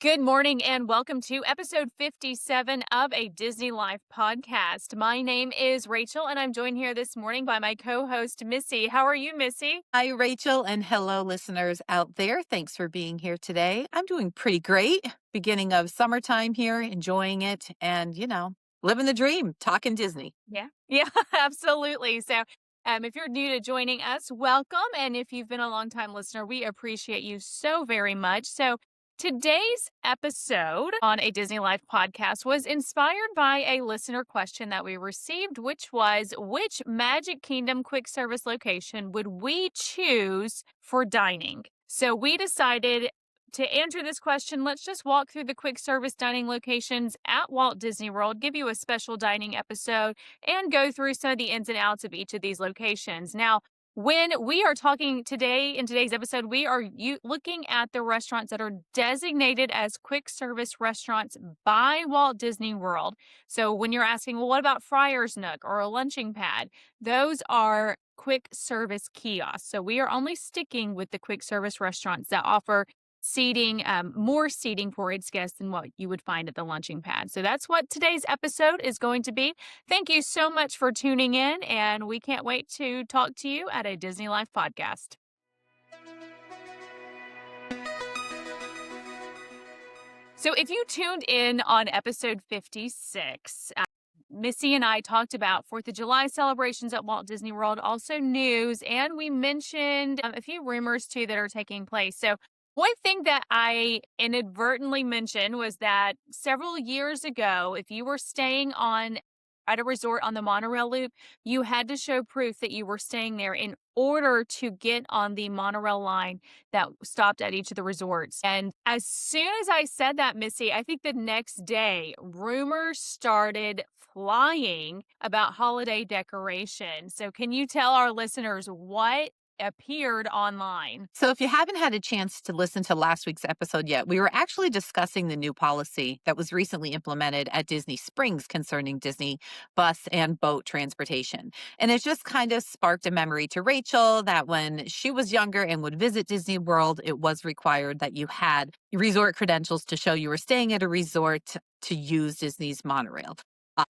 Good morning and welcome to episode 57 of a Disney Life podcast. My name is Rachel and I'm joined here this morning by my co-host Missy. How are you, Missy? Hi, Rachel, and hello, listeners out there. Thanks for being here today. I'm doing pretty great. Beginning of summertime here, enjoying it, and, living the dream, talking Disney. Yeah, absolutely. So if you're new to joining us, welcome. And if you've been a long-time listener, we appreciate you so very much. So today's episode on a Disney Life podcast was inspired by a listener question that we received, which was, which Magic Kingdom quick service location would we choose for dining? So we decided to answer this question, let's just walk through the quick service dining locations at Walt Disney World, give you a special dining episode, and go through some of the ins and outs of each of these locations. Now, when we are talking today in today's episode, we are looking at the restaurants that are designated as quick service restaurants by Walt Disney World. So when you're asking, well, what about Friar's Nook or a lunching pad? Those are quick service kiosks. So we are only sticking with the quick service restaurants that offer seating, more seating for its guests than what you would find at the lunching pad. So that's what today's episode is going to be. Thank you so much for tuning in, and we can't wait to talk to you at a Disney Life podcast. So if you tuned in on episode 56, Missy and I talked about 4th of July celebrations at Walt Disney World, also news, and we mentioned a few rumors too that are taking place. So one thing that I inadvertently mentioned was that several years ago, if you were staying at a resort on the monorail loop, you had to show proof that you were staying there in order to get on the monorail line that stopped at each of the resorts. And as soon as I said that, Missy, I think the next day, rumors started flying about holiday decoration. So can you tell our listeners what appeared online? So, if you haven't had a chance to listen to last week's episode yet, we were actually discussing the new policy that was recently implemented at Disney Springs concerning Disney bus and boat transportation. And it just kind of sparked a memory to Rachel that when she was younger and would visit Disney World, it was required that you had resort credentials to show you were staying at a resort to use Disney's monorail.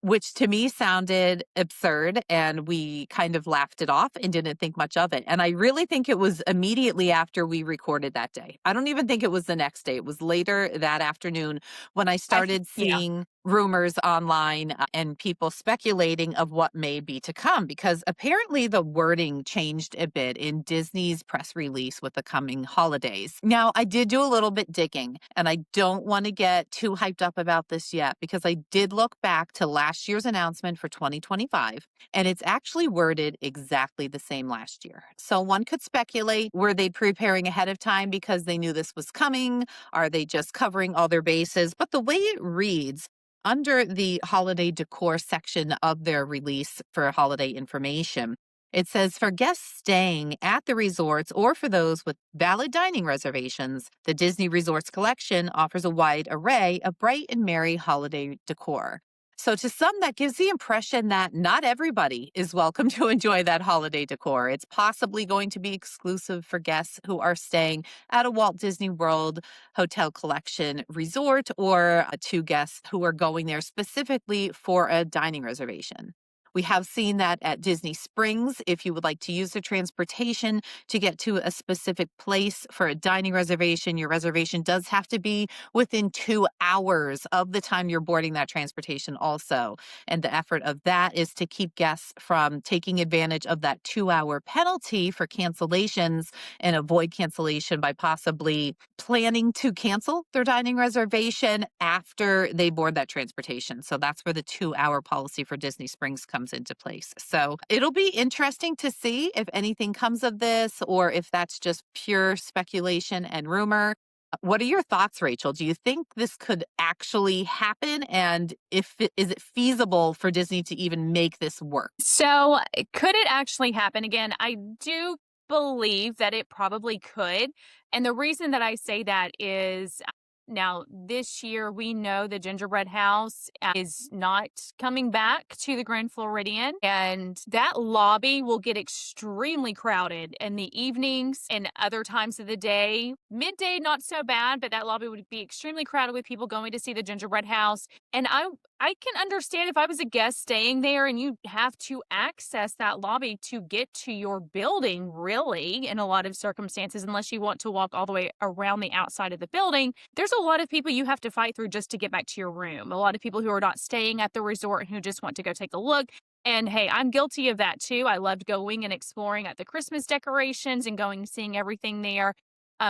Which to me sounded absurd, and we kind of laughed it off and didn't think much of it. And I really think it was immediately after we recorded that day. I don't even think it was the next day. It was later that afternoon when I started Yeah. seeing rumors online and people speculating of what may be to come, because apparently the wording changed a bit in Disney's press release with the coming holidays. Now, I did do a little bit digging, and I don't want to get too hyped up about this yet because I did look back to last year's announcement for 2025, and it's actually worded exactly the same last year. So one could speculate, were they preparing ahead of time because they knew this was coming? Are they just covering all their bases? But the way it reads, under the holiday decor section of their release for holiday information, it says for guests staying at the resorts or for those with valid dining reservations, the Disney Resorts collection offers a wide array of bright and merry holiday decor. So to some, that gives the impression that not everybody is welcome to enjoy that holiday decor. It's possibly going to be exclusive for guests who are staying at a Walt Disney World Hotel Collection resort, or to guests who are going there specifically for a dining reservation. We have seen that at Disney Springs, if you would like to use the transportation to get to a specific place for a dining reservation, your reservation does have to be within 2 hours of the time you're boarding that transportation also. And the effort of that is to keep guests from taking advantage of that 2-hour penalty for cancellations and avoid cancellation by possibly planning to cancel their dining reservation after they board that transportation. So that's where the 2-hour policy for Disney Springs comes into place. So it'll be interesting to see if anything comes of this or if that's just pure speculation and rumor. What are your thoughts, Rachel? Do you think this could actually happen? And is it feasible for Disney to even make this work? So could it actually happen? Again, I do believe that it probably could. And the reason that I say that is Now, this year, we know the gingerbread house is not coming back to the Grand Floridian, and that lobby will get extremely crowded in the evenings and other times of the day. Midday, not so bad, but that lobby would be extremely crowded with people going to see the gingerbread house. And I can understand if I was a guest staying there and you have to access that lobby to get to your building, really, in a lot of circumstances, unless you want to walk all the way around the outside of the building. There's a lot of people you have to fight through just to get back to your room. A lot of people who are not staying at the resort and who just want to go take a look. And hey, I'm guilty of that too. I loved going and exploring at the Christmas decorations and going and seeing everything there.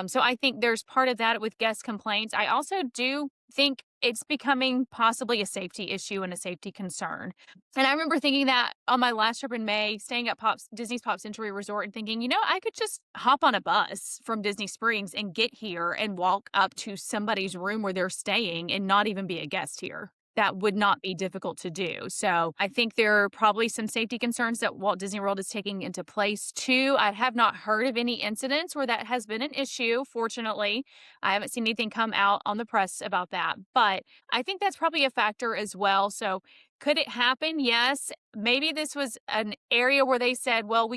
So I think there's part of that with guest complaints. I also do think it's becoming possibly a safety issue and a safety concern. And I remember thinking that on my last trip in May, staying at Disney's Pop Century Resort and thinking, I could just hop on a bus from Disney Springs and get here and walk up to somebody's room where they're staying and not even be a guest here. That would not be difficult to do. So I think there are probably some safety concerns that Walt Disney World is taking into place too. I have not heard of any incidents where that has been an issue, fortunately. I haven't seen anything come out on the press about that, but I think that's probably a factor as well. So could it happen? Yes. Maybe this was an area where they said, well,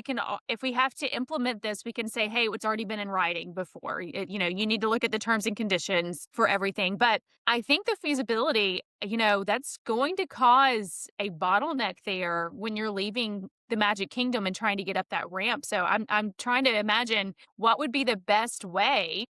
if we have to implement this, we can say, hey, it's already been in writing before. You need to look at the terms and conditions for everything. But I think the feasibility, that's going to cause a bottleneck there when you're leaving the Magic Kingdom and trying to get up that ramp. So I'm trying to imagine what would be the best way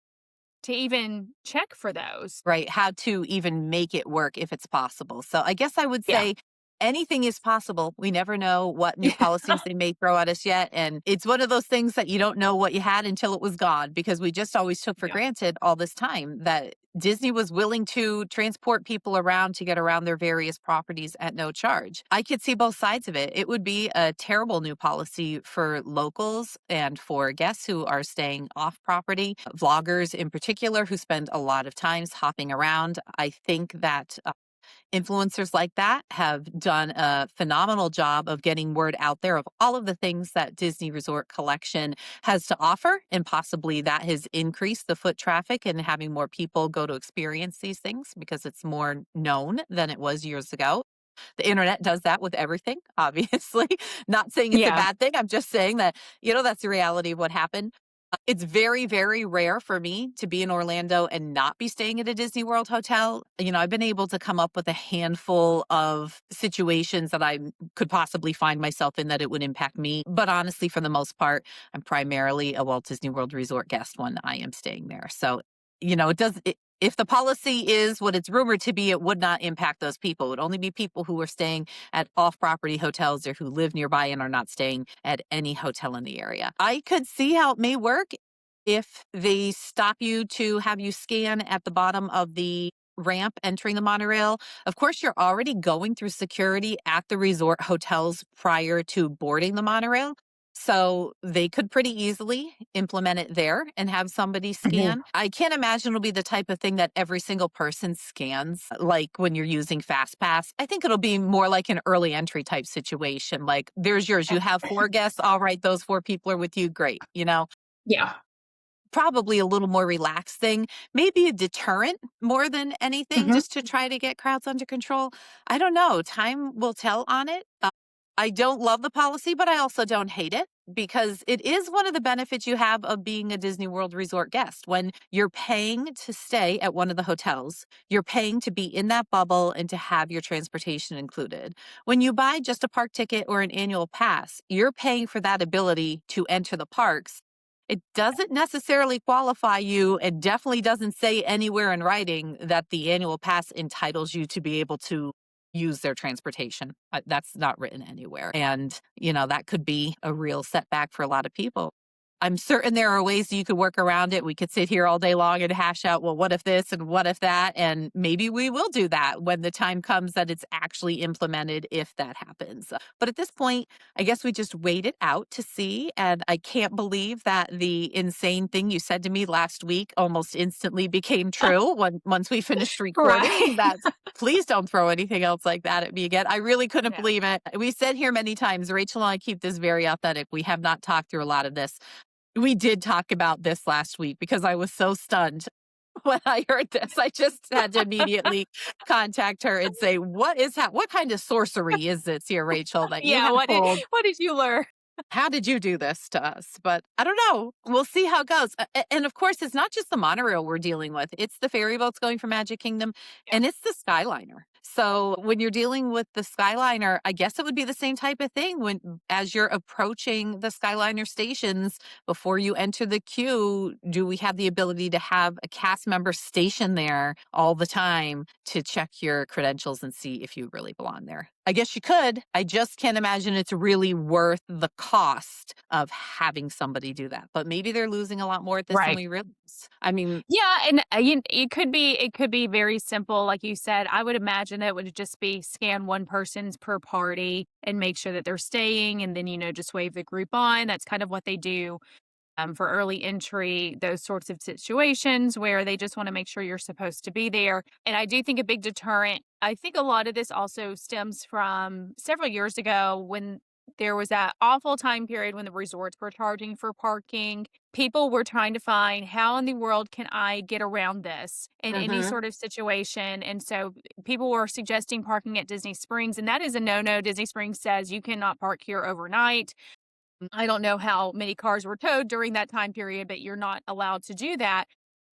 to even check for those. Right, how to even make it work if it's possible. So I guess I would Yeah. say anything is possible. We never know what new policies they may throw at us yet. And it's one of those things that you don't know what you had until it was gone, because we just always took for Yeah. granted all this time that Disney was willing to transport people around to get around their various properties at no charge. I could see both sides of it. It would be a terrible new policy for locals and for guests who are staying off property, vloggers in particular, who spend a lot of times hopping around. I think that influencers like that have done a phenomenal job of getting word out there of all of the things that Disney Resort Collection has to offer. And possibly that has increased the foot traffic and having more people go to experience these things because it's more known than it was years ago. The internet does that with everything, obviously. Not saying it's a Yeah. bad thing. I'm just saying that, that's the reality of what happened. It's very, very rare for me to be in Orlando and not be staying at a Disney World hotel. I've been able to come up with a handful of situations that I could possibly find myself in that it would impact me. But honestly, for the most part, I'm primarily a Walt Disney World Resort guest when I am staying there. So, it does. If the policy is what it's rumored to be, it would not impact those people. It would only be people who are staying at off-property hotels or who live nearby and are not staying at any hotel in the area. I could see how it may work if they stop you to have you scan at the bottom of the ramp entering the monorail. Of course, you're already going through security at the resort hotels prior to boarding the monorail. So they could pretty easily implement it there and have somebody Mhm. scan. I can't imagine it'll be the type of thing that every single person scans, like when you're using FastPass. I think it'll be more like an early entry type situation. Like, there's yours. You have four guests. All right, those four people are with you. Great. Yeah. Probably a little more relaxed thing, maybe a deterrent more than anything, Mhm. just to try to get crowds under control. I don't know. Time will tell on it. I don't love the policy, but I also don't hate it because it is one of the benefits you have of being a Disney World Resort guest. When you're paying to stay at one of the hotels, you're paying to be in that bubble and to have your transportation included. When you buy just a park ticket or an annual pass, you're paying for that ability to enter the parks. It doesn't necessarily qualify you. It definitely doesn't say anywhere in writing that the annual pass entitles you to be able to use their transportation. That's not written anywhere. And, that could be a real setback for a lot of people. I'm certain there are ways you could work around it. We could sit here all day long and hash out, well, what if this and what if that? And maybe we will do that when the time comes that it's actually implemented, if that happens. But at this point, I guess we just wait it out to see. And I can't believe that the insane thing you said to me last week almost instantly became true once we finished recording. Right. That please don't throw anything else like that at me again. I really couldn't Yeah. believe it. We said here many times, Rachel and I keep this very authentic. We have not talked through a lot of this. We did talk about this last week because I was so stunned when I heard this. I just had to immediately contact her and say, what kind of sorcery is this here, Rachel, that you Yeah, have pulled? what did you learn? How did you do this to us? But I don't know. We'll see how it goes. And of course, it's not just the monorail we're dealing with. It's the ferry boats going from Magic Kingdom Yeah. and it's the Skyliner. So when you're dealing with the Skyliner, I guess it would be the same type of thing when as you're approaching the Skyliner stations before you enter the queue, do we have the ability to have a cast member stationed there all the time to check your credentials and see if you really belong there? I guess you could. I just can't imagine it's really worth the cost of having somebody do that. But maybe they're losing a lot more at this than Right. we realize. I mean, Yeah, and, it could be very simple, like you said. I would imagine it would just be scan one person's per party and make sure that they're staying, and then, just wave the group on. That's kind of what they do, for early entry, those sorts of situations where they just wanna make sure you're supposed to be there. And I do think a big deterrent I think a lot of this also stems from several years ago when there was that awful time period when the resorts were charging for parking. People were trying to find, "How in the world can I get around this in any mhm. sort of situation?" And so people were suggesting parking at Disney Springs, and that is a no-no. Disney Springs says you cannot park here overnight. I don't know how many cars were towed during that time period, but you're not allowed to do that.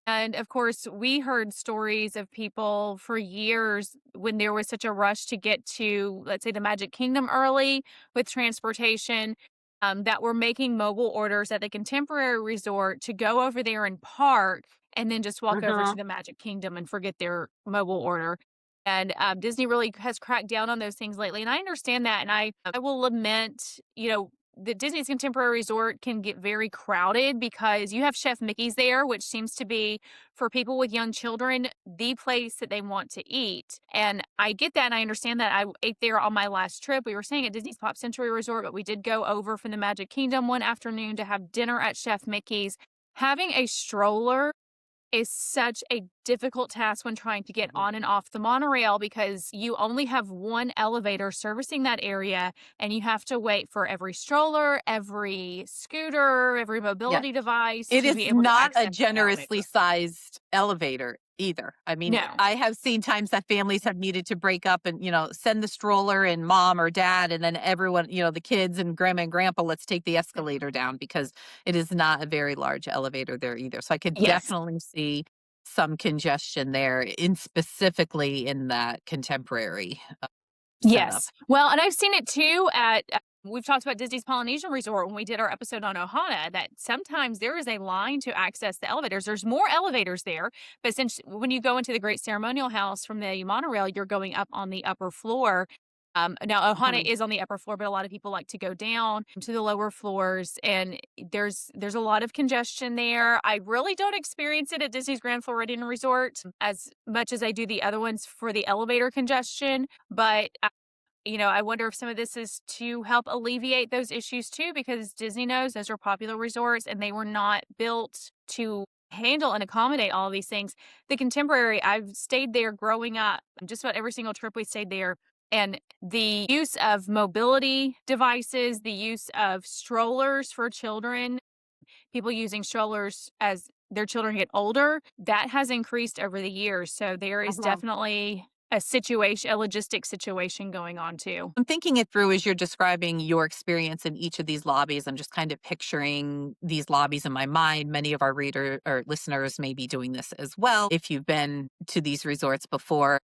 And of course, we heard stories of people for years when there was such a rush to get to, let's say, the Magic Kingdom early with transportation, that were making mobile orders at the Contemporary Resort to go over there and park and then just walk over to Mhm. the Magic Kingdom and forget their mobile order. And Disney really has cracked down on those things lately. And I understand that. And I will lament, the Disney's Contemporary Resort can get very crowded because you have Chef Mickey's there, which seems to be for people with young children the place that they want to eat. And I get that and I understand that. I ate there on my last trip. We were staying at Disney's Pop Century Resort, but we did go over from the Magic Kingdom one afternoon to have dinner at Chef Mickey's. Having a stroller is such a difficult task when trying to get Mhm. on and off the monorail because you only have one elevator servicing that area and you have to wait for every stroller, every scooter, every Yeah. mobility device It to is be able to not a access the generously elevator. sized elevator either. I mean, No. I have seen times that families have needed to break up and, send the stroller and mom or dad, and then everyone, the kids and grandma and grandpa, let's take the escalator down because it is not a very large elevator there either. So I could Yes. definitely see some congestion there in specifically in that contemporary setup. Yes. Well, and I've seen it too at we've talked about Disney's Polynesian Resort when we did our episode on Ohana that sometimes there is a line to access the elevators. There's more elevators there, but since when you go into the Great Ceremonial House from the monorail, you're going up on the upper floor. Now Ohana Mhm. is on the upper floor, but a lot of people like to go down to the lower floors, and there's a lot of congestion there. I really don't experience it at Disney's Grand Floridian Resort as much as I do the other ones for the elevator congestion, but I wonder if some of this is to help alleviate those issues too, because Disney knows those are popular resorts and they were not built to handle and accommodate all of these things. The Contemporary, I've stayed there growing up, just about every single trip we stayed there. And the use of mobility devices, the use of strollers for children, people using strollers as their children get older, that has increased over the years. So there is Mhm. definitely a logistic situation going on too. I'm thinking it through as you're describing your experience in each of these lobbies. I'm just kind of picturing these lobbies in my mind. Many of our reader or listeners may be doing this as well if you've been to these resorts before.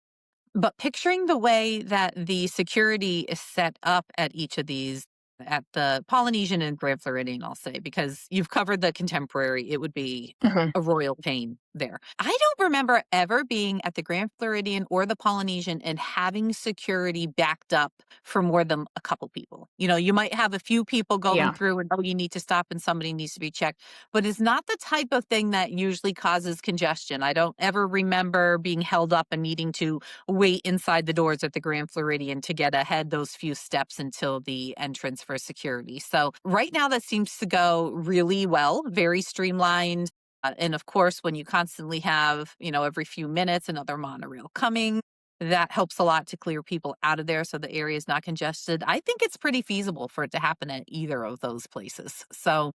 But picturing the way that the security is set up at each of these, at the Polynesian and Grand Floridian, I'll say, because you've covered the Contemporary, it would be Mhm. a royal pain there. I don't remember ever being at the Grand Floridian or the Polynesian and having security backed up for more than a couple people. You might have a few people going Yeah. through and, oh, you need to stop and somebody needs to be checked, but it's not the type of thing that usually causes congestion. I don't ever remember being held up and needing to wait inside the doors at the Grand Floridian to get ahead those few steps until the entrance for security. So right now that seems to go really well, very streamlined. And of course, when you constantly have, every few minutes another monorail coming, that helps a lot to clear people out of there so the area is not congested. I think it's pretty feasible for it to happen at either of those places. So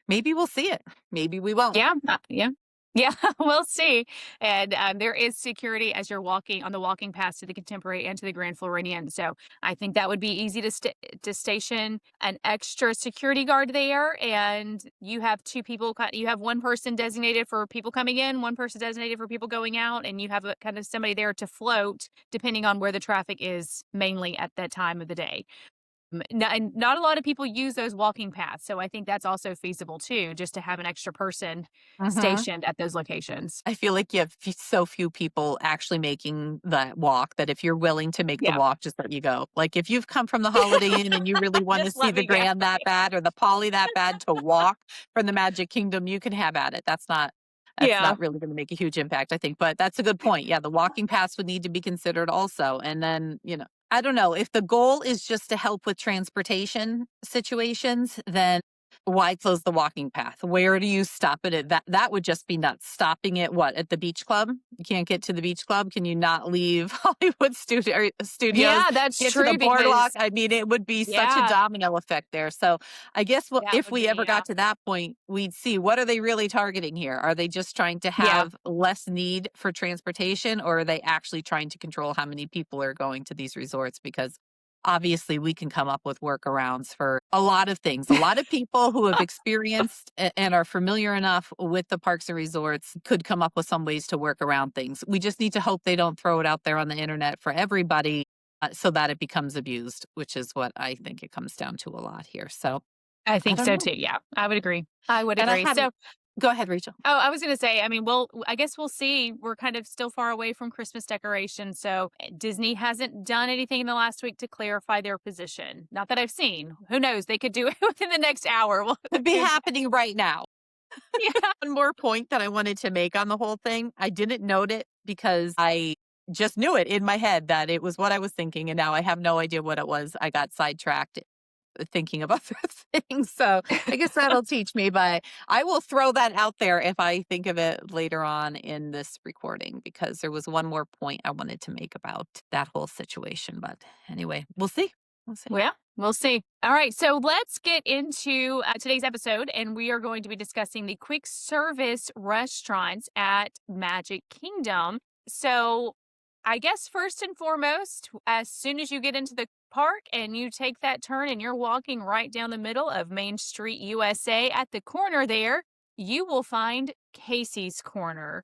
maybe we'll see it. Maybe we won't. Yeah. Yeah. Yeah, we'll see. And there is security as you're walking on the walking paths to the Contemporary and to the Grand Floridian. So I think that would be easy to station an extra security guard there. And you have two people, you have one person designated for people coming in, one person designated for people going out, and you have a kind of somebody there to float depending on where the traffic is mainly at that time of the day. And not a lot of people use those walking paths, so I think that's also feasible too, just to have an extra person Mhm. stationed at those locations. I feel like you have so few people actually making that walk that if you're willing to make the Yeah. walk, just let you go. Like if you've come from the Holiday Inn and you really want to Just see let the me go. Grand that bad or the Poly that bad to walk from the Magic Kingdom, you can have at it. That's Yeah. not really going to make a huge impact, I think. But that's a good point. Yeah, the walking paths would need to be considered also. And then, I don't know, if the goal is just to help with transportation situations, then why close the walking path? Where do you stop it at? That would just be nuts. Stopping it what, at the beach club? You can't get to the beach club? Can you not leave Hollywood Studios, Yeah, that's get to the true boardwalk? because I mean, it would be such a yeah, domino effect there. So I guess that if would we be ever got to that point, we'd see what are they really targeting here? Are they just trying to yeah. have less need for transportation, or are they actually trying to control how many people are going to these resorts? Because obviously we can come up with workarounds for a lot of things. A lot of people who have experienced and are familiar enough with the parks and resorts could come up with some ways to work around things. We just need to hope they don't throw it out there on the internet for everybody, so that it becomes abused, which is what I think it comes down to a lot here. So I I think don't so know. too, yeah. I would agree. I would And I agree. haven't. So Go ahead, Rachel. oh, I was gonna say, I mean, I guess we'll see. We're kind of still far away from Christmas decorations, so Disney hasn't done anything in the last week to clarify their position. Not that I've seen. Who knows? They could do it within the next hour. Well, Could be who kn happening right now. yeah. One more point that I wanted to make on the whole thing. I didn't note it because I just knew it in my head that it was what I was thinking, and now I have no idea what it was. I got sidetracked thinking of other things. So I guess that'll teach me, but I will throw that out there if I think of it later on in this recording, because there was one more point I wanted to make about that whole situation. But anyway, we'll see. We'll see. Well, we'll see. All right, so let's get into today's episode, and we are going to be discussing the quick service restaurants at Magic Kingdom. So, I guess first and foremost, as soon as you get into the park and you take that turn and you're walking right down the middle of Main Street, USA, at the corner there, you will find Casey's Corner.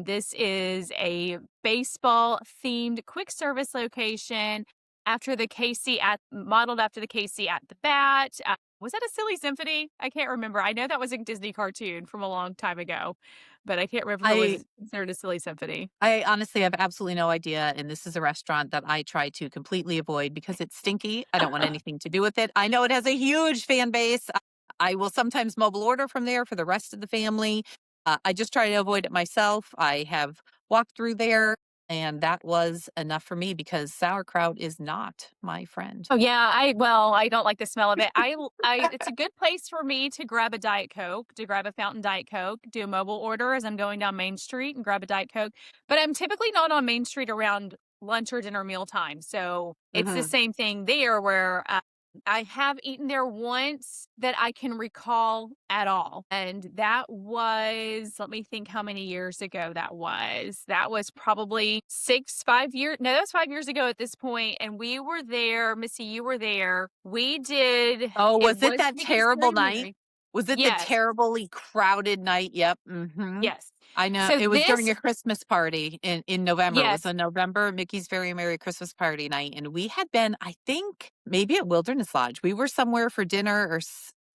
This is a baseball themed quick service location after the KC at modeled after the KC at the Bat. Was that a Silly Symphony? I can't remember. I know that was a Disney cartoon from a long time ago, but I can't remember if it I was considered a Silly Symphony. I honestly have absolutely no idea, and this is a restaurant that I try to completely avoid because it's stinky. I don't want anything to do with it. I know it has a huge fan base. I will sometimes mobile order from there for the rest of the family. I just try to avoid it myself. I have walked through there, and that was enough for me because sauerkraut is not my friend. Oh yeah, I don't like the smell of it. It's a good place for me to grab a Diet Coke, to grab a fountain Diet Coke, do a mobile order as I'm going down Main Street and grab a Diet Coke. But I'm typically not on Main Street around lunch or dinner meal time. So it's the Hmm. same thing there where I have eaten there once that I can recall at all. And that was, let me think how many years ago that was. That was probably 5 years. No, that was 5 years ago at this point. And we were there. Missy, you were there. Oh, It was it was that Mickey's terrible Very night? Merry. Was it the Yes. terribly crowded night? Yep. Yes. I know So it was during this, a Christmas party in November. It was yes. a November Mickey's Very Merry Christmas Party night, and we had been, I think, maybe at Wilderness Lodge. We were somewhere for dinner or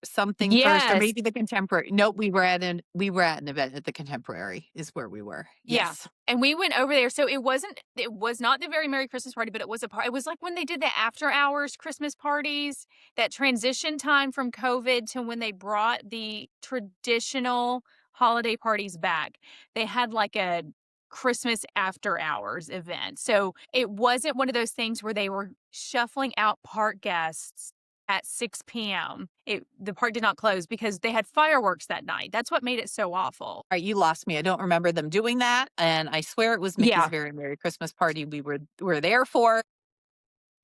something first, or Yes. maybe the Contemporary. Nope, we were at an event at the Contemporary is where we were. Yeah. Yes. And we went over there. So it was not the very Merry Christmas party, but it was it was like when they did the after hours Christmas parties, that transition time from COVID to when they brought the traditional holiday parties back. They had like a Christmas after hours event. So it wasn't one of those things where they were shuffling out park guests at 6 p.m. The park did not close because they had fireworks that night. That's what made it so awful. All right, you lost me. I don't remember them doing that, and I swear it was Mickey's Yeah. Very Merry Christmas Party we were there for.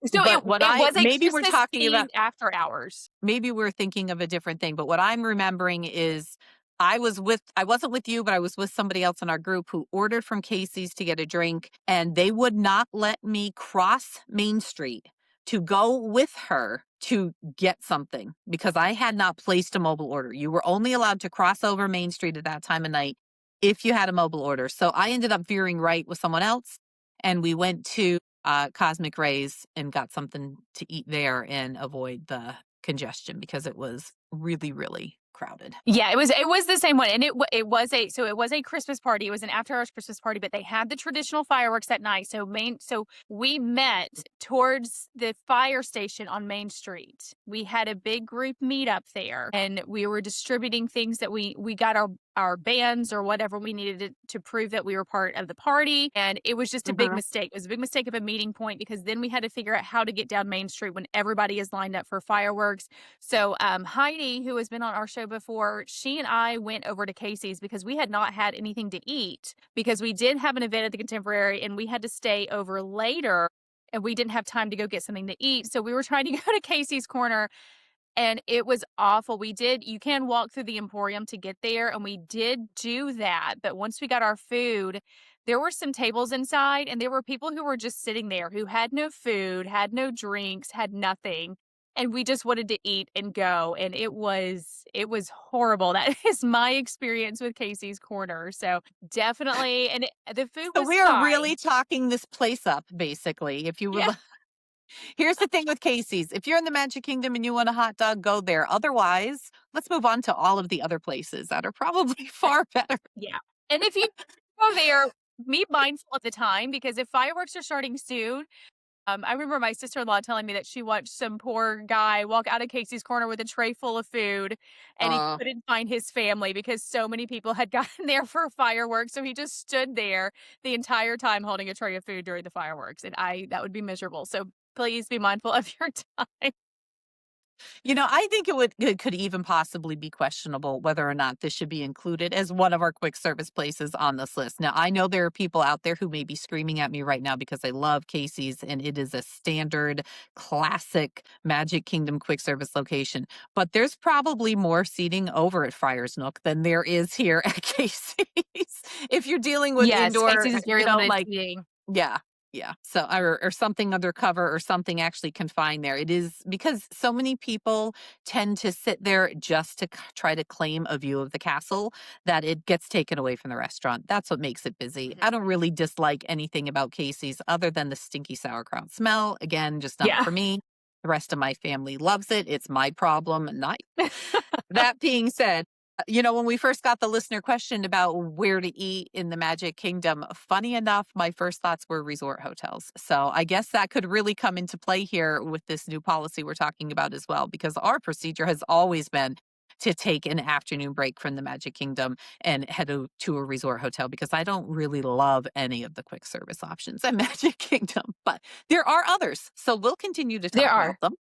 So But what it I was a maybe we're Christmas talking themed about after hours. maybe we're thinking of a different thing, but what I'm remembering is, I wasn't with you, but I was with somebody else in our group who ordered from Casey's to get a drink, and they would not let me cross Main Street to go with her to get something because I had not placed a mobile order. You were only allowed to cross over Main Street at that time of night if you had a mobile order. So I ended up veering right with someone else, and we went to Cosmic Rays and got something to eat there and avoid the congestion because it was really, really crowded. Yeah, it was the same one, and it was a Christmas party. It was an after hours Christmas party, but they had the traditional fireworks that night. So we met towards the fire station on Main Street. We had a big group meet up there, and we were distributing things that we got our bands or whatever we needed to prove that we were part of the party. And it was just a big Mhm. mistake. It was a big mistake of a meeting point because then we had to figure out how to get down Main Street when everybody is lined up for fireworks. So Heidi, who has been on our show before, she and I went over to Casey's because we had not had anything to eat because we did have an event at the Contemporary and we had to stay over later and we didn't have time to go get something to eat. So we were trying to go to Casey's Corner and it was awful. You can walk through the Emporium to get there, and we did do that. But once we got our food, there were some tables inside, and there were people who were just sitting there who had no food, had no drinks, had nothing. And we just wanted to eat and go. And it was horrible. That is my experience with Casey's Corner. So definitely, and the food So was we are really fine. talking this place up, basically. If you would, Yeah. here's the thing with Casey's: if you're in the Magic Kingdom and you want a hot dog, go there. Otherwise, let's move on to all of the other places that are probably far better. Yeah. And if you go there, be mindful at the time because if fireworks are starting soon, I remember my sister-in-law telling me that she watched some poor guy walk out of Casey's Corner with a tray full of food, and he Uh, couldn't find his family because so many people had gotten there for fireworks, so he just stood there the entire time holding a tray of food during the fireworks, and I that would be miserable, so please be mindful of your time. I think it could even possibly be questionable whether or not this should be included as one of our quick service places on this list. Now, I know there are people out there who may be screaming at me right now because I love Casey's and it is a standard classic Magic Kingdom quick service location. But there's probably more seating over at Friar's Nook than there is here at Casey's. If you're dealing with Yes, indoor, Casey's is very limited like seating. yeah. Yeah. So or something undercover or something actually confined there. It is because so many people tend to sit there just to try to claim a view of the castle that it gets taken away from the restaurant. That's what makes it busy. Mhm. I don't really dislike anything about Casey's other than the stinky sauerkraut smell. Again, just not Yeah. for me. The rest of my family loves it. It's my problem, not that being said, when we first got the listener question about where to eat in the Magic Kingdom, funny enough, my first thoughts were resort hotels. So I guess that could really come into play here with this new policy we're talking about as well, because our procedure has always been to take an afternoon break from the Magic Kingdom and head to a resort hotel because I don't really love any of the quick service options at Magic Kingdom, but there are others. So we'll continue to There talk about are. them.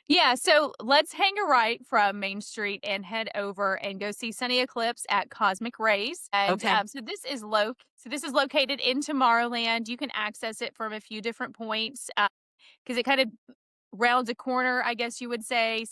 Yeah, so let's hang a right from Main Street and head over and go see Sunny Eclipse at Cosmic Rays. And Okay. so this is located in Tomorrowland. You can access it from a few different points because it kind of rounds a corner, I guess you would say.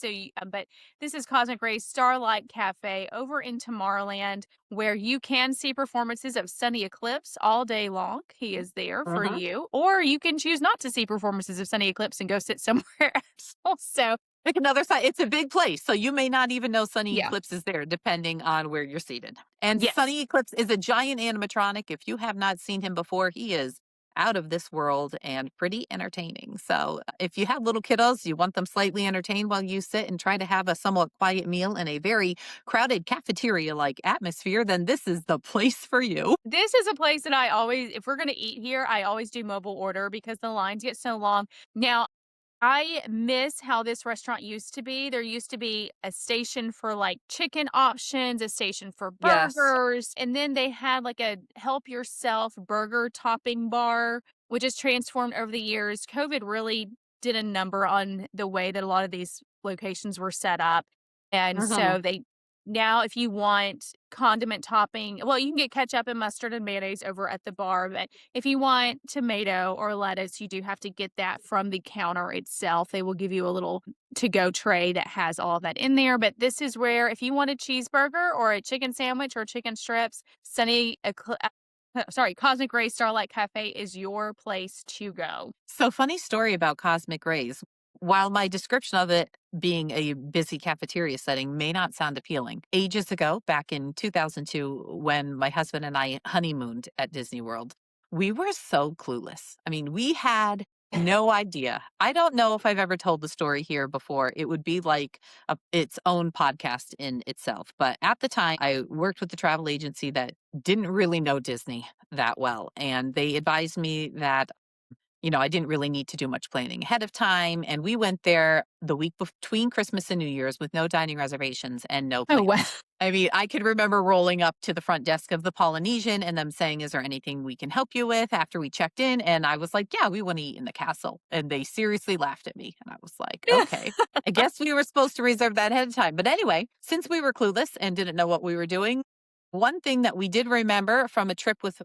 But this is Cosmic Rays Starlight Cafe over in Tomorrowland, where you can see performances of Sunny Eclipse all day long. He is there for Mhm. you, or you can choose not to see performances of Sunny Eclipse and go sit somewhere else. So, Pick another side. It's a big place, so you may not even know Sunny yeah, Eclipse is there, depending on where you're seated. And yes, Sunny Eclipse is a giant animatronic. If you have not seen him before, he is out of this world and pretty entertaining. So, if you have little kiddos, you want them slightly entertained while you sit and try to have a somewhat quiet meal in a very crowded cafeteria-like atmosphere, then this is the place for you. this is a place that I always, if we're going to eat here, I always do mobile order because the lines get so long. Now, I miss how this restaurant used to be. There used to be a station for like chicken options, a station for Yes. burgers, and then they had like a help yourself burger topping bar, which has transformed over the years. COVID really did a number on the way that a lot of these locations were set up. And Mhm. so Now, if you want condiment topping, well, you can get ketchup and mustard and mayonnaise over at the bar, but if you want tomato or lettuce, you do have to get that from the counter itself. They will give you a little to-go tray that has all of that in there, but this is where if you want a cheeseburger or a chicken sandwich or chicken strips, Cosmic Ray Starlight Cafe is your place to go. So, funny story about Cosmic Rays. While my description of it being a busy cafeteria setting may not sound appealing, ages ago, back in 2002, when my husband and I honeymooned at Disney World, we were so clueless. I mean, we had no idea. I don't know if I've ever told the story here before. It would be like its own podcast in itself. But at the time, I worked with the travel agency that didn't really know Disney that well. And they advised me that I didn't really need to do much planning ahead of time. And we went there the week between Christmas and New Year's with no dining reservations and no Oh, wow. plans. I mean, I could remember rolling up to the front desk of the Polynesian and them saying, "Is there anything we can help you with?" after we checked in. And I was like, "Yeah, we want to eat in the castle." And they seriously laughed at me. And I was like, "Okay, I guess we were supposed to reserve that ahead of time." But anyway, since we were clueless and didn't know what we were doing, one thing that we did remember from a trip with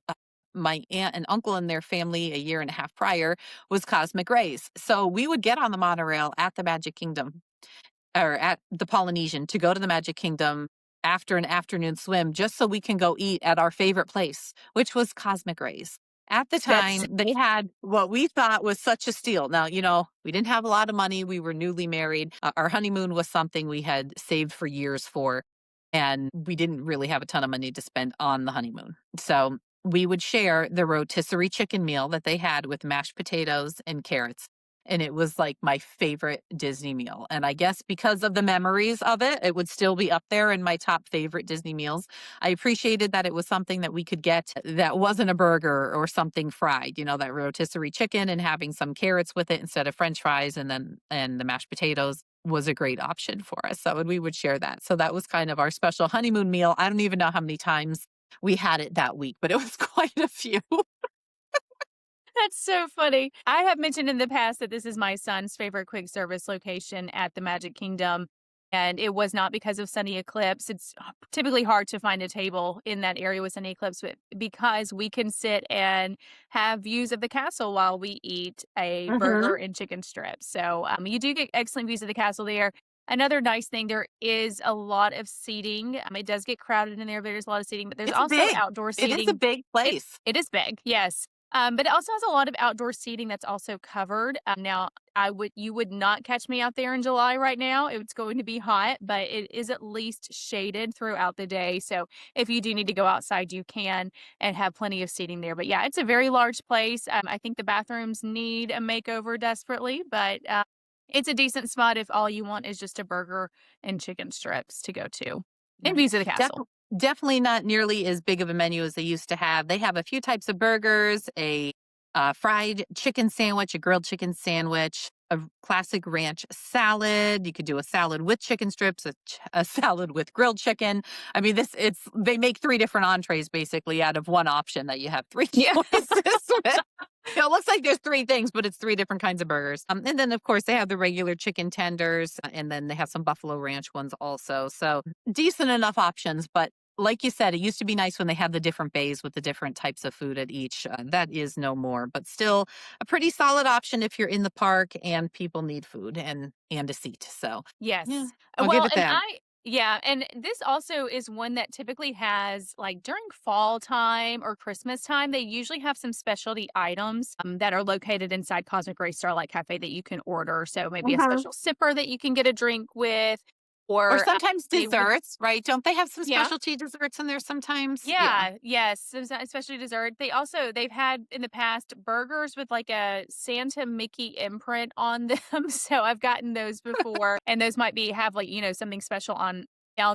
my aunt and uncle and their family a year and a half prior was Cosmic Rays. So we would get on the monorail at the Magic Kingdom or at the Polynesian to go to the Magic Kingdom after an afternoon swim just so we can go eat at our favorite place, which was Cosmic Rays. At the That's time, they had what we thought was such a steal. Now, we didn't have a lot of money. We were newly married. Our honeymoon was something we had saved for years for, and we didn't really have a ton of money to spend on the honeymoon. So we would share the rotisserie chicken meal that they had with mashed potatoes and carrots. And it was like my favorite Disney meal. And I guess because of the memories of it, it would still be up there in my top favorite Disney meals. I appreciated that it was something that we could get that wasn't a burger or something fried, that rotisserie chicken and having some carrots with it instead of French fries and the mashed potatoes was a great option for us. So and we would share that. So that was kind of our special honeymoon meal. I don't even know how many times we had it that week, but it was quite a few. That's so funny. I have mentioned in the past that this is my son's favorite quick service location at the Magic Kingdom, and it was not because of Sunny Eclipse. It's typically hard to find a table in that area with Sunny Eclipse, but because we can sit and have views of the castle while we eat a burger Mhm. and chicken strips. So you do get excellent views of the castle there. Another nice thing, there is a lot of seating. It does get crowded in there, but there's a lot of seating, but there's It's also big. outdoor It is a seating. big It place. it is big, yes. But it also has a lot of outdoor seating that's also covered. Now, you would not catch me out there in July right now. It's going to be hot, but it is at least shaded throughout the day. So if you do need to go outside, you can and have plenty of seating there. But yeah, it's a very large place. I think the bathrooms need a makeover desperately, but it's a decent spot if all you want is just a burger and chicken strips to go to and Yeah. views of the Def castle. Definitely not nearly as big of a menu as they used to have. They have a few types of burgers, a fried chicken sandwich, a grilled chicken sandwich, a classic ranch salad. You could do a salad with chicken strips, a salad with grilled chicken. I mean, they make three different entrees basically out of one option that you have three Yeah. choices with. It looks like there's three things, but it's three different kinds of burgers. And then, of course, they have the regular chicken tenders, and then they have some buffalo ranch ones also. So decent enough options. But like you said, it used to be nice when they had the different bays with the different types of food at each. That is no more, but still a pretty solid option if you're in the park and people need food and a seat. So yeah, Yes. I'll give Well, it that. yeah, and this also is one that typically has like during fall time or Christmas time, they usually have some specialty items that are located inside Cosmic Ray Starlight Cafe that you can order. So maybe a Mhm. special sipper that you can get a drink with, Or or sometimes they would, desserts, right? Don't they have some yeah. specialty desserts in there sometimes? Yeah. Yeah, yes, so especially dessert. They've had in the past burgers with like a Santa Mickey imprint on them. So I've gotten those before and those might be have like, something special on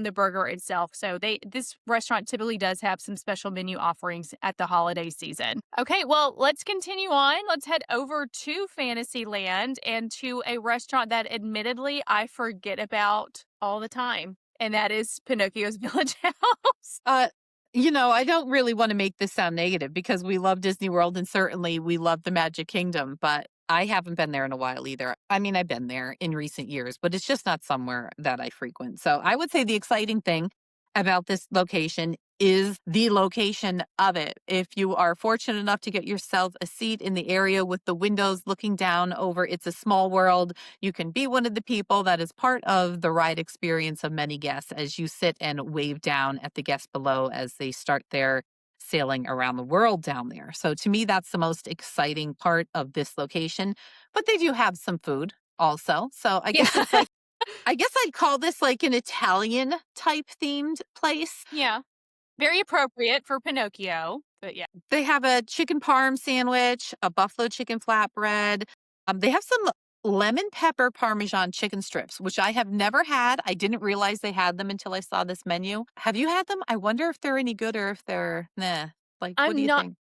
the burger itself. So this restaurant typically does have some special menu offerings at the holiday season. Okay, well, let's continue on. Let's head over to Fantasyland and to a restaurant that admittedly I forget about all the time. And that is Pinocchio's Village House. Uh, I don't really want to make this sound negative because we love Disney World and certainly we love the Magic Kingdom, but I haven't been there in a while either. I mean, I've been there in recent years, but it's just not somewhere that I frequent. So I would say the exciting thing about this location is the location of it. If you are fortunate enough to get yourself a seat in the area with the windows looking down over It's a Small World, you can be one of the people that is part of the ride experience of many guests as you sit and wave down at the guests below as they start their sailing around the world down there. So to me, that's the most exciting part of this location. But they do have some food also. So I Yeah. guess it's like, I guess I'd call this like an Italian type themed place. Yeah. Very appropriate for Pinocchio, but yeah. They have a chicken parm sandwich, a buffalo chicken flatbread. They have some lemon pepper parmesan chicken strips, which I have never had. I didn't realize they had them until I saw this menu. Have you had them? I wonder if they're any good or if they're nah. Like, what do I'm you not think?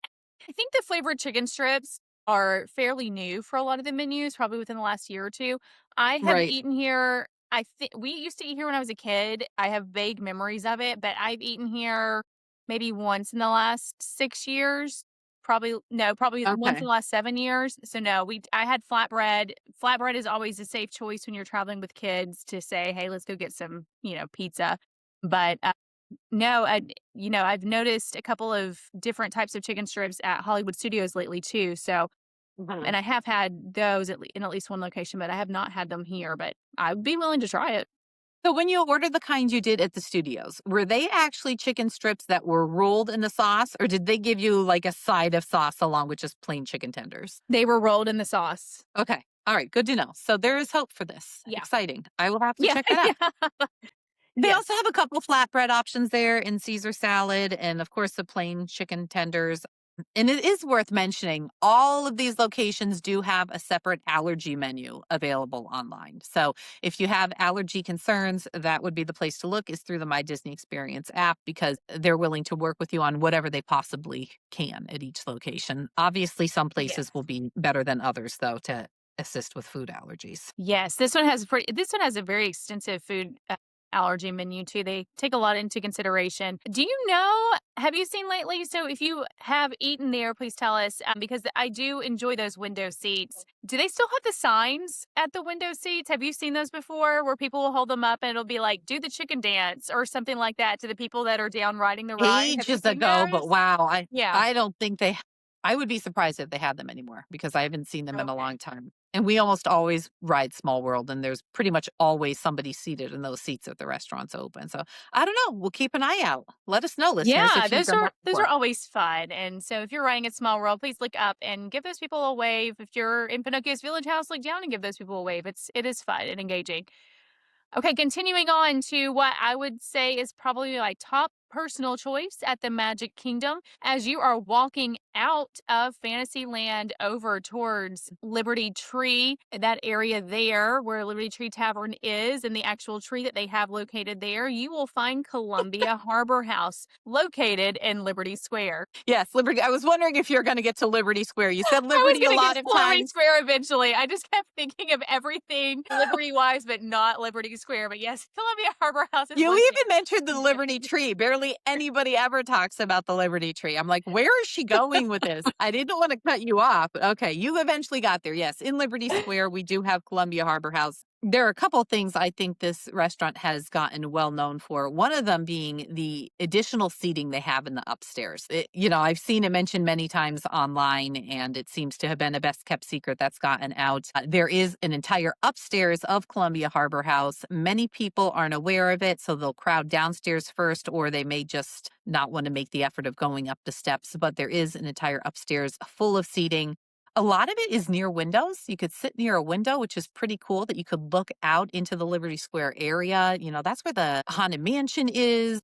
I think the flavored chicken strips are fairly new for a lot of the menus, probably within the last year or 2. I have Right. eaten here I think we used to eat here when I was a kid. I have vague memories of it, but I've eaten here maybe once in the last 6 years. Probably no, probably once in Okay. the last 7 years. So no, I had flatbread. Flatbread is always a safe choice when you're traveling with kids to say, "Hey, let's go get some, pizza." But no, I've noticed a couple of different types of chicken strips at Hollywood Studios lately too. So, Mhm. and I have had those in at least one location, but I have not had them here. But I would be willing to try it. So when you ordered the kind you did at the studios, were they actually chicken strips that were rolled in the sauce, or did they give you like a side of sauce along with just plain chicken tenders? They were rolled in the sauce. Okay. All right. Good to know. So there is hope for this. Yeah, Exciting. I will have to yeah, check that out. yeah. They Yes, also have a couple flatbread options there in Caesar salad and, of course, the plain chicken tenders. And it is worth mentioning, all of these locations do have a separate allergy menu available online. So if you have allergy concerns, that would be the place to look is through the My Disney Experience app because they're willing to work with you on whatever they possibly can at each location. Obviously, some places will yes. be better than others, though, to assist with food allergies. Yes, this one has a very extensive food allergy menu too. They take a lot into consideration. Do you know, have you seen lately? So if you have eaten there, please tell us because I do enjoy those window seats. Do they still have the signs at the window seats? Have you seen those before where people will hold them up and it'll be like, do the chicken dance or something like that to the people that are down riding the ride? Have you Ages seen ago, but those? wow, Yeah. I don't think I would be surprised if they had them anymore because I haven't seen them in a Okay. long time. And we almost always ride Small World, and there's pretty much always somebody seated in those seats if the restaurant's open. So I don't know. We'll keep an eye out. Let us know, listeners, Yeah, if you've done that those are before. always fun, and so if you're riding at Small World, please look up and give those people a wave. If you're in Pinocchio's Village House, look down and give those people a wave. It is fun and engaging. Okay, continuing on to what I would say is probably my top personal choice at the Magic Kingdom. As you are walking out of Fantasyland over towards Liberty Tree, that area there where Liberty Tree Tavern is, and the actual tree that they have located there, you will find Columbia Harbor House located in Liberty Square. Yes, Liberty. I was wondering if you're going to get to Liberty Square. You said I was Liberty a gonna get lot to of Liberty times. Square eventually. I just kept thinking of everything Liberty-wise, but not Liberty Square. But yes, Columbia Harbor House is You located. even mentioned the Yes. Liberty Tree. Barely anybody ever talks about the Liberty Tree. I'm like, where is she going with this? I didn't want to cut you off. But okay, you eventually got there. Yes, in Liberty Square, we do have Columbia Harbor House. There are a couple things I think this restaurant has gotten well known for. One of them being the additional seating they have in the upstairs. I've seen it mentioned many times online, and it seems to have been a best kept secret that's gotten out. There is an entire upstairs of Columbia Harbor House. Many people aren't aware of it, so they'll crowd downstairs first, or they may just not want to make the effort of going up the steps. But there is an entire upstairs full of seating. A lot of it is near windows. You could sit near a window, which is pretty cool that you could look out into the Liberty Square area. That's where the Haunted Mansion is.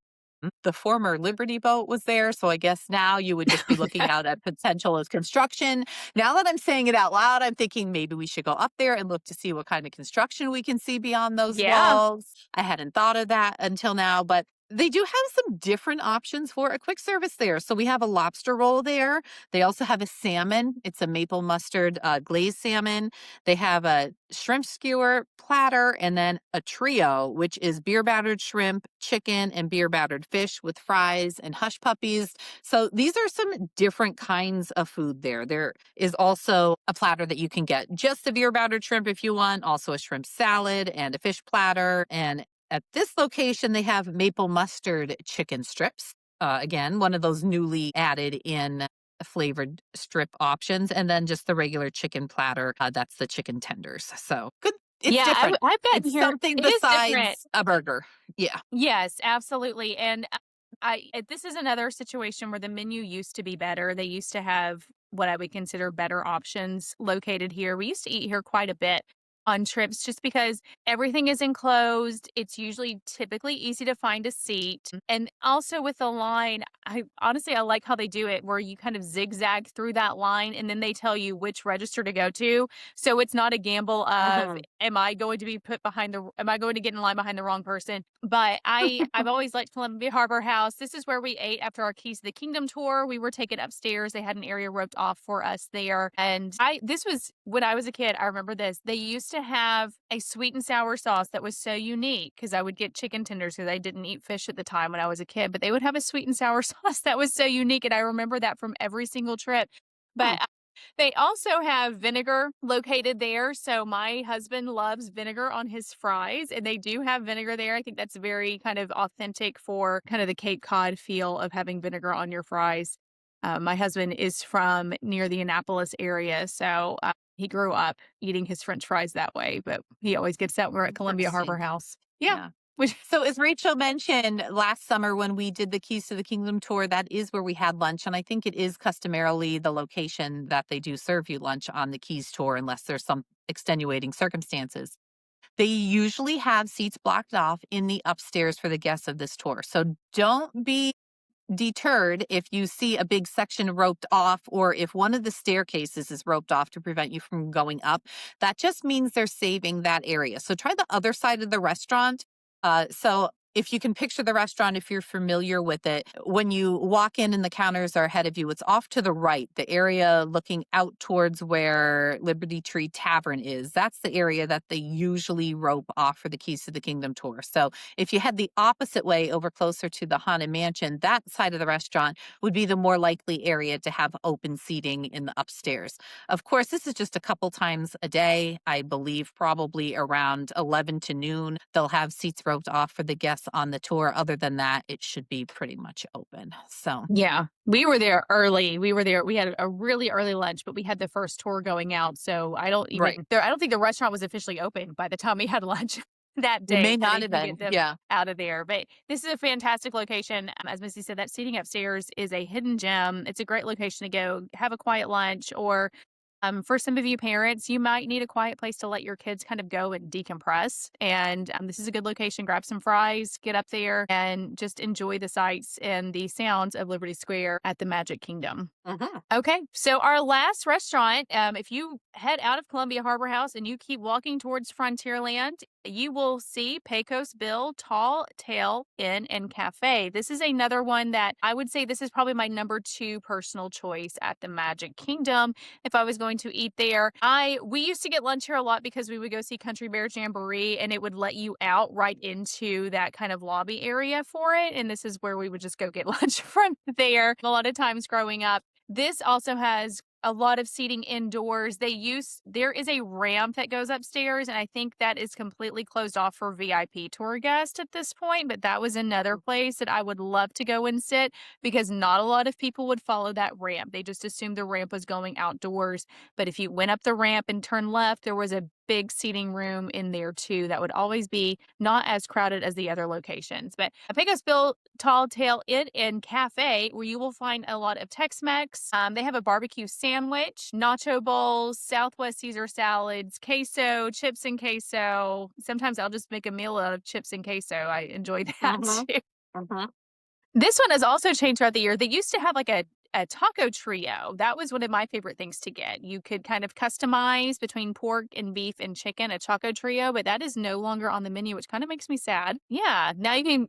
The former Liberty boat was there. So I guess now you would just be looking out at potential as construction. Now that I'm saying it out loud, I'm thinking maybe we should go up there and look to see what kind of construction we can see beyond those Yeah. walls. I hadn't thought of that until now, but they do have some different options for a quick service there. So we have a lobster roll there. They also have a salmon. It's a maple mustard glazed salmon. They have a shrimp skewer platter and then a trio, which is beer battered shrimp, chicken, and beer battered fish with fries and hush puppies. So these are some different kinds of food there. There is also a platter that you can get just the beer battered shrimp if you want, also a shrimp salad and a fish platter and At this location, they have maple mustard chicken strips. Again, one of those newly added in flavored strip options, and then just the regular chicken platter. That's the chicken tenders. So good. It's Yeah, different. I've gotten It's here. something It is different. besides a burger. Yeah. Yes, absolutely, and this is another situation where the menu used to be better. They used to have what I would consider better options located here. We used to eat here quite a bit on trips just because everything is enclosed. It's usually typically easy to find a seat. And also with the line, I like how they do it where you kind of zigzag through that line and then they tell you which register to go to. So it's not a gamble of Mhm. am I going to get in line behind the wrong person? But I've always liked Columbia Harbor House. This is where we ate after our Keys to the Kingdom tour. We were taken upstairs. They had an area roped off for us there. And I this was when I was a kid, I remember this. They used to have a sweet and sour sauce that was so unique because I would get chicken tenders because I didn't eat fish at the time when I was a kid, but they would have a sweet and sour sauce that was so unique. And I remember that from every single trip. Hmm. But they also have vinegar located there. So my husband loves vinegar on his fries, and they do have vinegar there. I think that's very kind of authentic for kind of the Cape Cod feel of having vinegar on your fries. My husband is from near the Annapolis area, so he grew up eating his French fries that way. But he always gets that we're at Columbia Harbor Interesting. House. Yeah, Yeah. which So, as Rachel mentioned last summer when we did the Keys to the Kingdom tour, that is where we had lunch. And I think it is customarily the location that they do serve you lunch on the Keys tour, unless there's some extenuating circumstances. They usually have seats blocked off in the upstairs for the guests of this tour. So, don't be deterred if you see a big section roped off or if one of the staircases is roped off to prevent you from going up. That just means they're saving that area. So try the other side of the restaurant. So if you can picture the restaurant, if you're familiar with it, when you walk in and the counters are ahead of you, it's off to the right, the area looking out towards where Liberty Tree Tavern is. That's the area that they usually rope off for the Keys to the Kingdom tour. So if you head the opposite way over closer to the Haunted Mansion, that side of the restaurant would be the more likely area to have open seating in the upstairs. Of course, this is just a couple times a day. I believe probably around 11 to noon. They'll have seats roped off for the guests on the tour. Other than that, it should be pretty much open. So, Yeah, we were there early. We were there we had a really early lunch, but we had the first tour going out, so right. I don't think the restaurant was officially open by the time we had lunch that It day, may so not they have can get been. them Yeah. out of there, but this is a fantastic location. As Missy said, that seating upstairs is a hidden gem. It's a great location to go have a quiet lunch or for some of you parents, you might need a quiet place to let your kids kind of go and decompress. And this is a good location. Grab some fries, get up there, and just enjoy the sights and the sounds of Liberty Square at the Magic Kingdom. Hmm. Okay, so our last restaurant, if you head out of Columbia Harbor House and you keep walking towards Frontierland, you will see Pecos Bill Tall Tale Inn and Cafe. This is another one that I would say this is probably my number two personal choice at the Magic Kingdom. If I was going to eat there, we used to get lunch here a lot because we would go see Country Bear Jamboree and it would let you out right into that kind of lobby area for it. And this is where we would just go get lunch from there. A lot of times growing up, this also has a lot of seating indoors. There is a ramp that goes upstairs, and I think that is completely closed off for VIP tour guests at this point. But that was another place that I would love to go and sit because not a lot of people would follow that ramp. They just assumed the ramp was going outdoors. But if you went up the ramp and turned left, there was a big seating room in there too that would always be not as crowded as the other locations. But a Pecos Bill Tall Tale Inn and Cafe, where you will find a lot of Tex-Mex. They have a barbecue sandwich, nacho bowls, Southwest Caesar salads, queso, chips and queso. Sometimes I'll just make a meal out of chips and queso. I enjoy that Hmm. too. Hmm. This one has also changed throughout the year. They used to have like a taco trio. That was one of my favorite things to get. You could kind of customize between pork and beef and chicken, a taco trio, but that is no longer on the menu, which kind of makes me sad. Yeah, now you can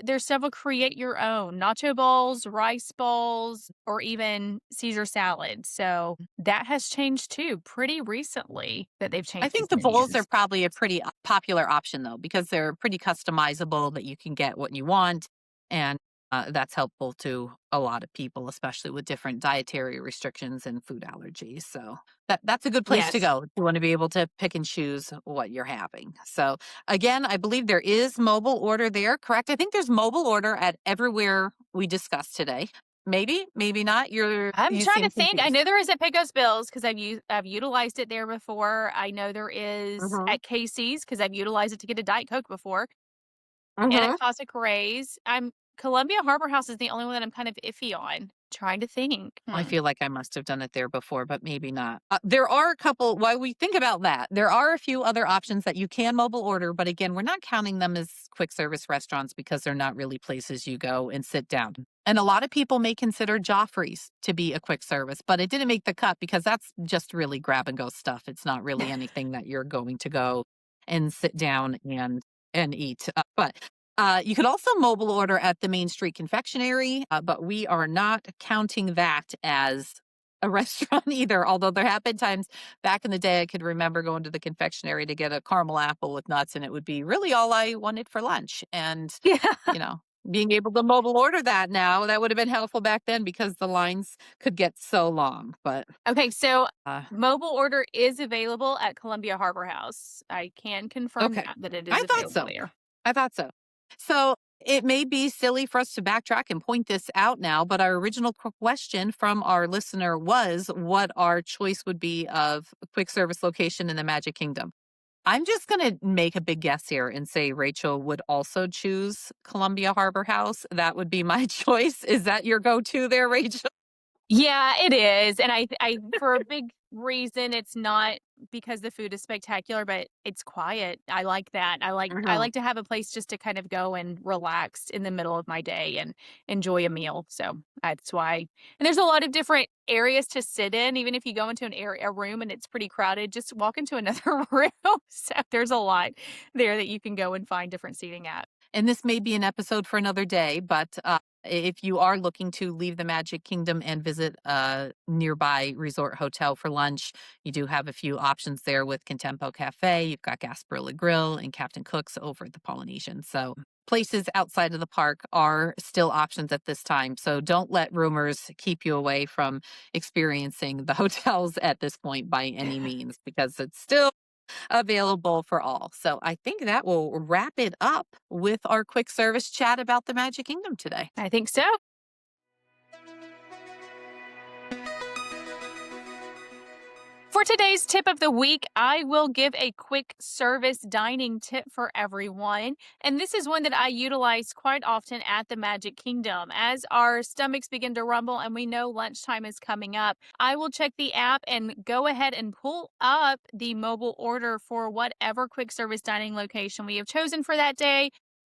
there's several create your own nacho bowls, rice bowls, or even Caesar salad. So that has changed too pretty recently that they've I changed these think the bowls are menus. probably a pretty popular option though, because they're pretty customizable that you can get what you want. And That's helpful to a lot of people, especially with different dietary restrictions and food allergies. So that's a good place to Yes. go. You want to be able to pick and choose what you're having. So again, I believe there is mobile order there, correct? I think there's mobile order at everywhere we discussed today. Maybe, maybe not. I'm You trying to seem think. I confused. know there is at Pecos Bills because I've utilized it there before. I know there is Mm-hmm. at Casey's because I've utilized it to get a Diet Coke before, and at Mm-hmm. Casa Ray's. I'm Columbia Harbor House is the only one that I'm kind of iffy on. Trying to think. I feel like I must have done it there before, but maybe not. There are a couple, while we think about that, there are a few other options that you can mobile order, but again, we're not counting them as quick service restaurants because they're not really places you go and sit down. And a lot of people may consider Joffrey's to be a quick service, but it didn't make the cut because that's just really grab and go stuff. It's not really anything that you're going to go and sit down and eat. But you could also mobile order at the Main Street Confectionery, but we are not counting that as a restaurant either. Although there have been times back in the day I could remember going to the confectionery to get a caramel apple with nuts, and it would be really all I wanted for lunch. And, Yeah. you know, being able to mobile order that now, that would have been helpful back then because the lines could get so long. But Okay, so uh, mobile order is available at Columbia Harbor House. I can confirm okay, that it is I thought available so. there. I thought so. So it may be silly for us to backtrack and point this out now, but our original question from our listener was what our choice would be of a quick service location in the Magic Kingdom. I'm just going to make a big guess here and say Rachel would also choose Columbia Harbor House. That would be my choice. Is that your go to there, Rachel? Yeah, it is, and I for a big reason, it's not because the food is spectacular, but it's quiet. I like that. I Mhm. like to have a place just to kind of go and relax in the middle of my day and enjoy a meal, so that's why. And there's a lot of different areas to sit in, even if you go into a room and it's pretty crowded, just walk into another room. So there's a lot there that you can go and find different seating at. And this may be an episode for another day, but if you are looking to leave the Magic Kingdom and visit a nearby resort hotel for lunch, you do have a few options there with Contempo Cafe. You've got Gasparilla Grill and Captain Cook's over at the Polynesian. So places outside of the park are still options at this time. So don't let rumors keep you away from experiencing the hotels at this point by any means, because it's still available for all. So I think that will wrap it up with our quick service chat about the Magic Kingdom today. I think so. For today's tip of the week, I will give a quick service dining tip for everyone. And this is one that I utilize quite often at the Magic Kingdom. As our stomachs begin to rumble and we know lunchtime is coming up, I will check the app and go ahead and pull up the mobile order for whatever quick service dining location we have chosen for that day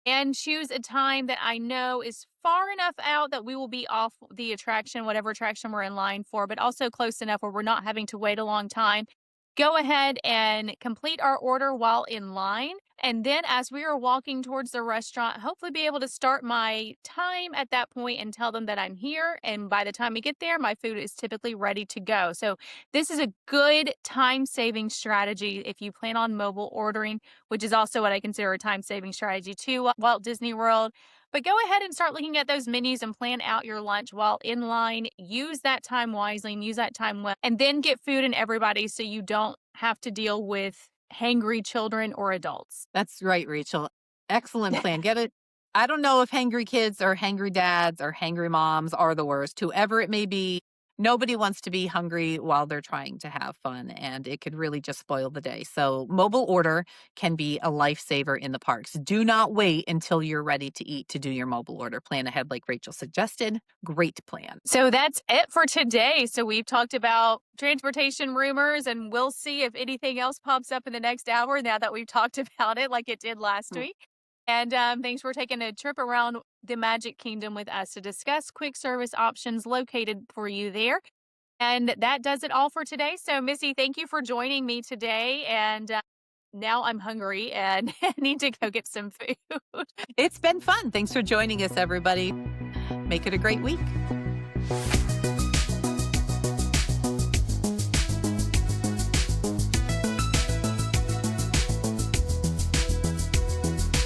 and choose a time that I know is far enough out that we will be off the attraction, whatever attraction we're in line for, but also close enough where we're not having to wait a long time. Go ahead and complete our order while in line. And then as we are walking towards the restaurant, hopefully be able to start my time at that point and tell them that I'm here. And by the time we get there, my food is typically ready to go. So this is a good time saving strategy if you plan on mobile ordering, which is also what I consider a time saving strategy too, Walt Disney World. But go ahead and start looking at those menus and plan out your lunch while in line. Use that time wisely and use that time well, and then get food in everybody so you don't have to deal with hangry children or adults. That's right, Rachel. Excellent plan. Get it. I don't know if hangry kids or hangry dads or hangry moms are the worst, whoever it may be. Nobody wants to be hungry while they're trying to have fun, and it could really just spoil the day. So, mobile order can be a lifesaver in the parks. Do not wait until you're ready to eat to do your mobile order. Plan ahead, like Rachel suggested. Great plan. So that's it for today. So we've talked about transportation rumors, and we'll see if anything else pops up in the next hour now that we've talked about it like it did last week. And thanks for taking a trip around the Magic Kingdom with us to discuss quick service options located for you there. And that does it all for today. So, Missy, thank you for joining me today. And now I'm hungry and need to go get some food. It's been fun. Thanks for joining us, everybody. Make it a great week.